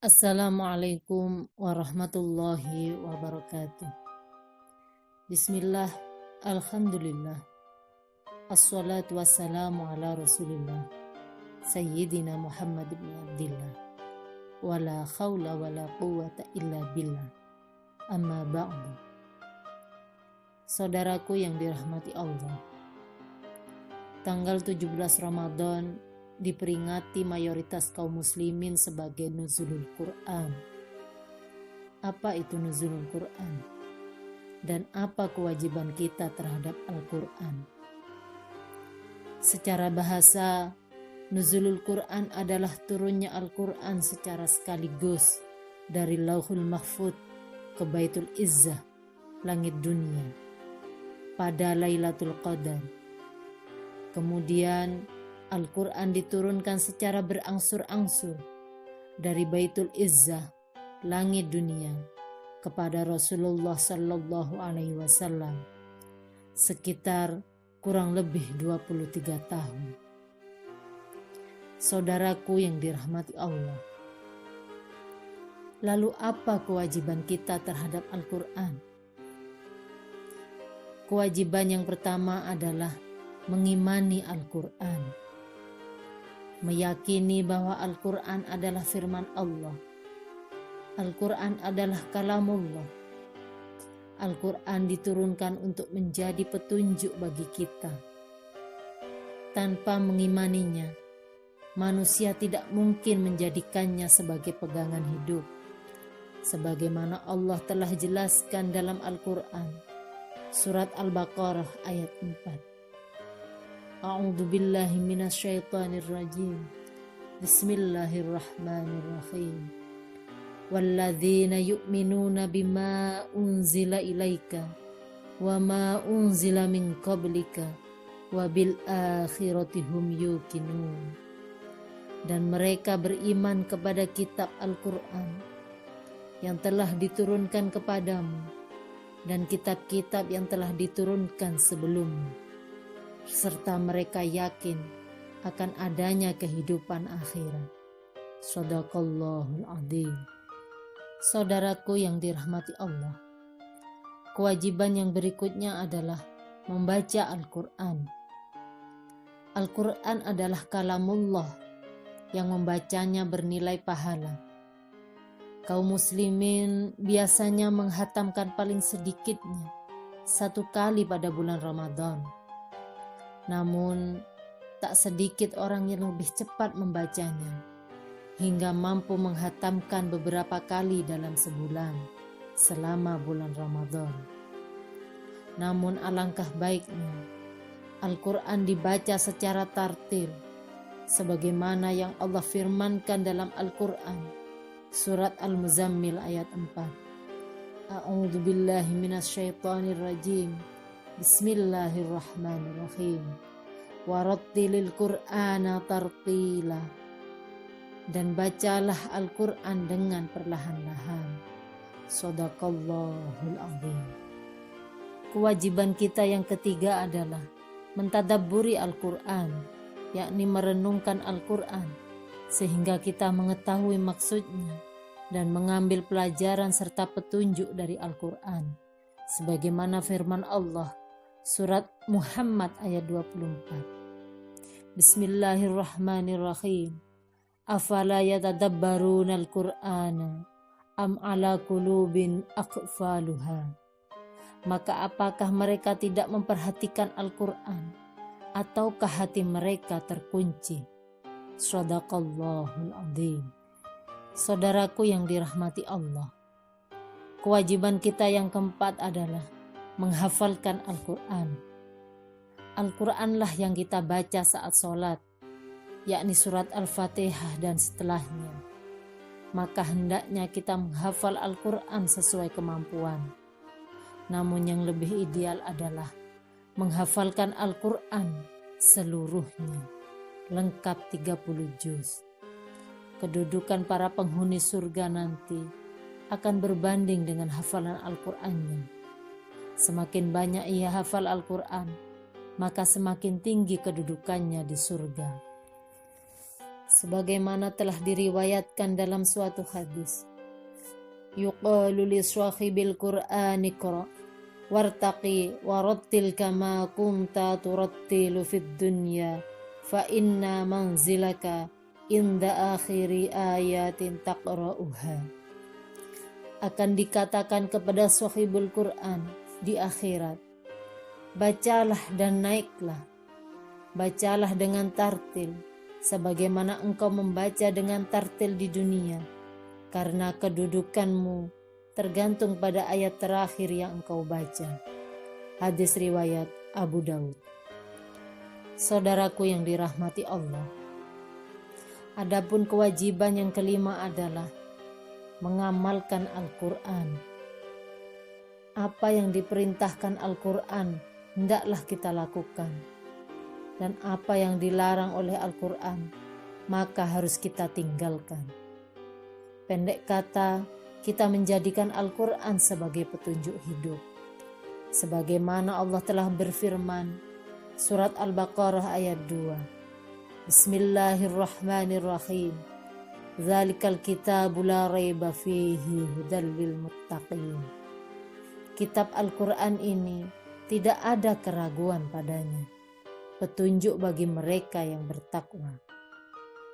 Assalamualaikum warahmatullahi wabarakatuh. Bismillah, alhamdulillah, assalatu wassalamu ala rasulillah, Sayyidina Muhammad bin Abdillah, wala khawla wala quwwata illa billah, amma ba'du. Saudaraku yang dirahmati Allah, tanggal 17 Ramadan diperingati mayoritas kaum muslimin sebagai nuzulul Quran. Apa itu nuzulul Quran? Dan apa kewajiban kita terhadap Al-Quran? Secara bahasa, nuzulul Quran adalah turunnya Al-Quran secara sekaligus dari Lauhul Mahfud ke Baitul Izzah, langit dunia, pada Lailatul Qadar. Kemudian Al-Quran diturunkan secara berangsur-angsur dari Baitul Izzah, langit dunia, kepada Rasulullah Sallallahu Alaihi Wasallam sekitar kurang lebih 23 tahun. Saudaraku yang dirahmati Allah, lalu apa kewajiban kita terhadap Al-Quran? Kewajiban yang pertama adalah mengimani Al-Quran, meyakini bahwa Al-Quran adalah firman Allah. Al-Quran adalah kalamullah. Al-Quran diturunkan untuk menjadi petunjuk bagi kita. Tanpa mengimaninya, manusia tidak mungkin menjadikannya sebagai pegangan hidup. Sebagaimana Allah telah jelaskan dalam Al-Quran, surat Al-Baqarah ayat 4. A'udzu billahi minasyaitonir rajim. Bismillahirrahmanirrahim. Walladzina yu'minuna bima unzila ilaika wa ma unzila min qablika wa bil akhirati hum yuqinun. Dan mereka beriman kepada kitab Al-Quran yang telah diturunkan kepadamu dan kitab-kitab yang telah diturunkan sebelummu, serta mereka yakin akan adanya kehidupan akhirat. Shadaqallahul adzim. Saudaraku yang dirahmati Allah, kewajiban yang berikutnya adalah membaca Al-Quran. Al-Quran adalah kalamullah, yang membacanya bernilai pahala. Kaum muslimin biasanya menghatamkan paling sedikitnya 1 kali pada bulan Ramadan. Namun, tak sedikit orang yang lebih cepat membacanya, hingga mampu menghatamkan beberapa kali dalam sebulan selama bulan Ramadan. Namun alangkah baiknya Al-Quran dibaca secara tartil, sebagaimana yang Allah firmankan dalam Al-Quran, surat Al-Muzammil ayat 4. A'udzu billahi minasyaitonir rajim. Bismillahirrahmanirrahim. Warattilil Qur'ana tartila. Dan bacalah Al-Quran dengan perlahan-lahan. Shadaqallahul adzim. Kewajiban kita yang ketiga adalah mentadabburi Al-Quran, yakni merenungkan Al-Quran, sehingga kita mengetahui maksudnya dan mengambil pelajaran serta petunjuk dari Al-Quran, sebagaimana firman Allah, surat Muhammad ayat 24. Bismillahirrahmanirrahim. Afala yatadabbaruna al-Qur'ana am ala qulubin aqfaluha. Maka apakah mereka tidak memperhatikan Al-Quran, ataukah hati mereka terkunci? Shadaqallahul adzim. Saudaraku yang dirahmati Allah, kewajiban kita yang keempat adalah menghafalkan Al-Quran. Al-Quranlah yang kita baca saat sholat, yakni surat Al-Fatihah dan setelahnya. Maka hendaknya kita menghafal Al-Quran sesuai kemampuan. Namun yang lebih ideal adalah menghafalkan Al-Quran seluruhnya, lengkap 30 juz. Kedudukan para penghuni surga nanti akan berbanding dengan hafalan Al-Qurannya. Semakin banyak ia hafal Al-Quran, maka semakin tinggi kedudukannya di surga. sebagaimana telah diriwayatkan dalam suatu hadis, yuqalu li sahibil Qur'ani iqra wartaqi warattil kama kunta turattilu fid dunya fa inna manzilaka inda akhiri ayatin taqra'uha. Akan dikatakan kepada sahibul Qur'an di akhirat, bacalah dan naiklah, bacalah dengan tartil sebagaimana engkau membaca dengan tartil di dunia, karena kedudukanmu tergantung pada ayat terakhir yang engkau baca. Hadis riwayat Abu Daud. Saudaraku yang dirahmati Allah, adapun kewajiban yang kelima adalah mengamalkan Al-Quran. Apa yang diperintahkan Al-Quran hendaklah kita lakukan, dan apa yang dilarang oleh Al-Quran maka harus kita tinggalkan. Pendek kata, kita menjadikan Al-Quran sebagai petunjuk hidup. Sebagaimana Allah telah berfirman, surat Al-Baqarah ayat 2, Bismillahirrahmanirrahim, Dzalikal kitabu la raiba fihi hudal lil muttaqin. Kitab Al-Quran ini tidak ada keraguan padanya, petunjuk bagi mereka yang bertakwa.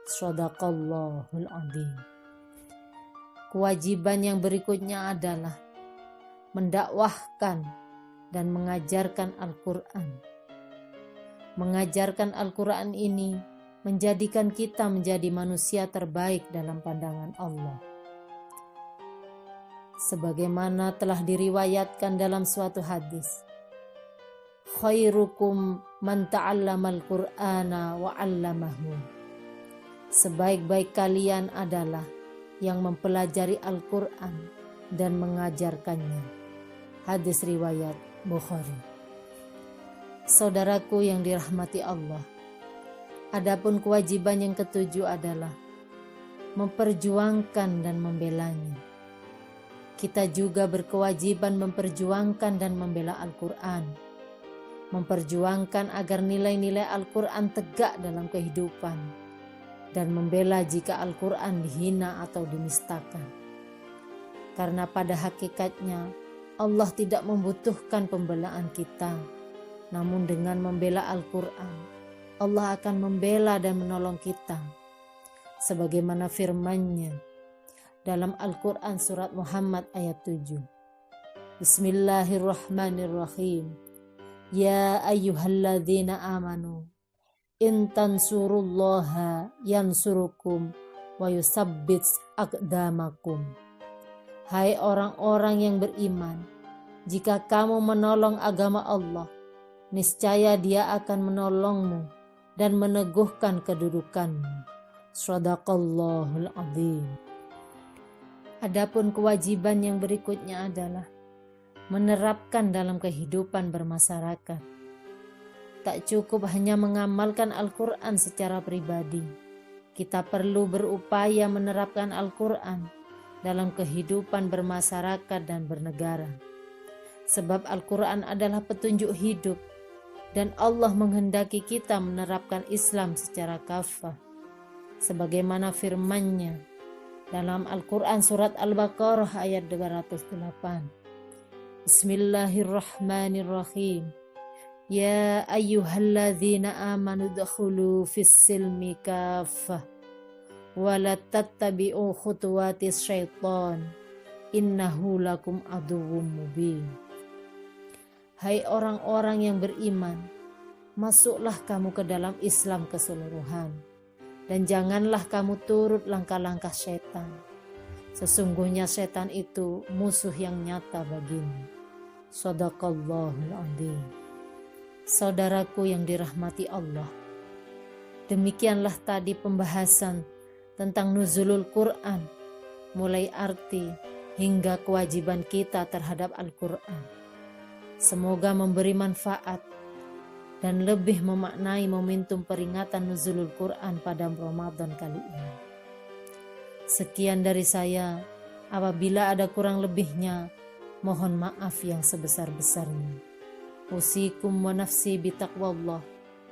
Shadaqallahul adzim. Kewajiban yang berikutnya adalah mendakwahkan dan mengajarkan Al-Quran. Mengajarkan Al-Quran ini menjadikan kita menjadi manusia terbaik dalam pandangan Allah. Sebagaimana telah diriwayatkan dalam suatu hadis, khairukum man ta'allamal Qur'ana wa 'allamahu. Sebaik-baik kalian adalah yang mempelajari Al-Quran dan mengajarkannya. Hadis riwayat Bukhari. Saudaraku yang dirahmati Allah, adapun kewajiban yang ketujuh adalah memperjuangkan dan membelanya. Kita juga berkewajiban memperjuangkan dan membela Al-Quran, memperjuangkan agar nilai-nilai Al-Quran tegak dalam kehidupan, dan membela jika Al-Quran dihina atau dinistakan. Karena pada hakikatnya Allah tidak membutuhkan pembelaan kita, namun dengan membela Al-Quran, Allah akan membela dan menolong kita. Sebagaimana firman-Nya dalam Al-Quran surat Muhammad ayat 7. Bismillahirrahmanirrahim. Ya ayyuhalladzina amanu in tansurullaha yansurukum wa yusabbit aqdamakum. Hai orang-orang yang beriman, jika kamu menolong agama Allah, niscaya Dia akan menolongmu dan meneguhkan kedudukanmu. Shadaqallahul adzim. Adapun kewajiban yang berikutnya adalah menerapkan dalam kehidupan bermasyarakat. Tak cukup hanya mengamalkan Al-Quran secara pribadi. Kita perlu berupaya menerapkan Al-Quran dalam kehidupan bermasyarakat dan bernegara. Sebab Al-Quran adalah petunjuk hidup, dan Allah menghendaki kita menerapkan Islam secara kafah. Sebagaimana firman-Nya dalam Al-Quran surat Al-Baqarah ayat 208. Bismillahirrahmanirrahim. Ya ayyuhalladzina amanu dkhulu fis-silmi kaffah wa la tattabi'u khutuwatis syaitan innahu lakum aduwwum mubin. Hai orang-orang yang beriman, masuklah kamu ke dalam Islam keseluruhan, dan janganlah kamu turut langkah-langkah setan. Sesungguhnya setan itu musuh yang nyata bagimu. Shadaqallahul adzim. Saudaraku yang dirahmati Allah, demikianlah tadi pembahasan tentang nuzulul Quran, mulai arti hingga kewajiban kita terhadap Al-Quran. Semoga memberi manfaat dan lebih memaknai momentum peringatan nuzulul Quran pada Ramadan kali ini. Sekian dari saya. Apabila ada kurang lebihnya, mohon maaf yang sebesar-besarnya. Usikum wa nafsi bitaqwallah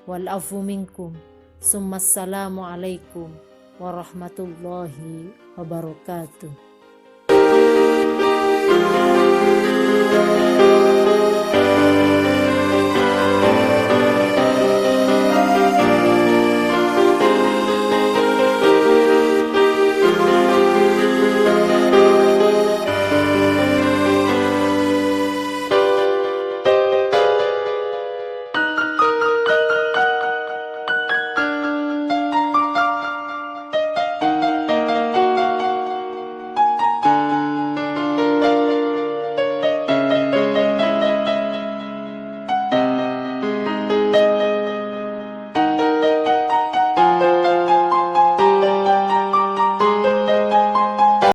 wal afu minkum. Summa assalamu alaikum warahmatullahi wabarakatuh.